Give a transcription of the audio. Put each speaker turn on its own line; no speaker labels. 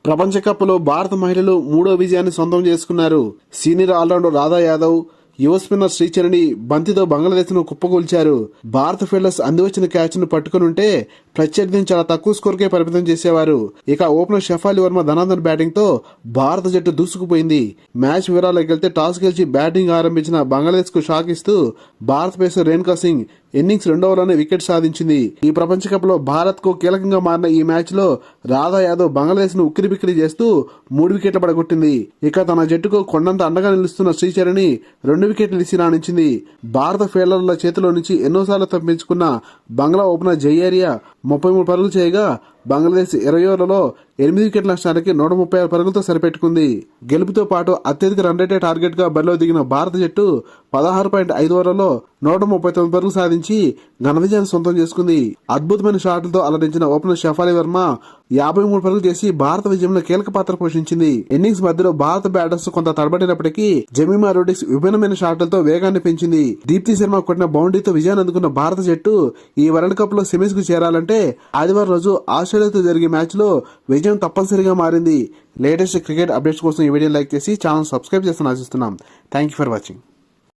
ప్రపంచ కప్లో భారత మహిళలు 3వ విజయాన్ని సొంతం చేసుకున్నారు. సీనియర్ ఆల్రౌండర్ రాధా యాదవ్, యువ స్పిన్నర్ శ్రీచరణి బంతితో బంగ్లాదేశ్ను కుప్పకూల్చారు. భారత ఫీల్డర్స్ అందివచ్చిన క్యాచ్ను పట్టుకుని ఉంటే ప్రత్యర్థిని చాలా తక్కువ స్కోర్కే పరిమితం చేసేవారు. ఇక ఓపెనర్ షఫాలి వర్మ ధనాధన్ బ్యాటింగ్ తో భారత జట్టు దూసుకుపోయింది. మ్యాచ్ వివరాల్లోకి వెళ్తే టాస్ గెలిచి బ్యాటింగ్ ఆరంభించిన బంగ్లాదేశ్ కు షాక్ ఇస్తూ భారత పేసర్ రేణుకా సింగ్ ఇన్నింగ్స్ 2వ ఓవర్లోనే వికెట్ సాధించింది. ఈ ప్రపంచ కప్ లో భారత్ కు కీలకంగా మారిన ఈ మ్యాచ్ లో రాధా యాదవ్ బంగ్లాదేశ్ ను ఉక్కిరిబిక్కిరి చేస్తూ 3 వికెట్లు పడగొట్టింది. ఇక తన జట్టుకు కొండంత అండగా నిలుస్తున్న శ్రీచరణి 2 వికెట్లు తీసి రాణించింది. భారత ఫీల్డర్ల చేతిలో నుంచి ఎన్నోసార్లు తప్పించుకున్న బంగ్లా ఓపెనర్ జయేరియా 33 పరుగులు చేయగా బంగ్లాదేశ్ 20 ఓవర్లలో 8 వికెట్ల నష్టానికి 136 పరుగులతో సరిపెట్టుకుంది. గెలుపుతో పాటు అత్యధిక రన్ రేటే టార్గెట్ గా బరిలో దిగిన భారత జట్టు 16.5 ఓవర్లలో 139 పరుగులు సాధించి ఘన విజయాన్ని సొంతం చేసుకుంది. అద్భుతమైన షాట్లతో అలరించిన ఓపెనర్ షఫాలి వర్మ 53 పరుగులు చేసి భారత విజయంలో కీలక పాత్ర పోషించింది. ఇన్నింగ్స్ మధ్యలో భారత బ్యాటర్స్ కొంత తడబడినప్పటికీ జమీమా రోడ్రిగ్స్ విభిన్నమైన షాట్లతో వేగాన్ని పెంచింది. దీప్తి శర్మ కొట్టిన బౌండరీతో విజయాన్ని అందుకున్న భారత జట్టు ఈ వరల్డ్ కప్ లో సెమీస్ కు చేరాలంటే ఆదివారం రోజు ఆస్ట్రేలియాతో జరిగే మ్యాచ్ లో విజయం తప్పనిసరిగా మారింది. లేటెస్ట్ క్రికెట్ అప్డేట్స్ కోసం ఈ వీడియో లైక్ చేసి ఛానల్ సబ్స్క్రైబ్ చేస్తాను ఆశిస్తున్నాం. Thank you for watching.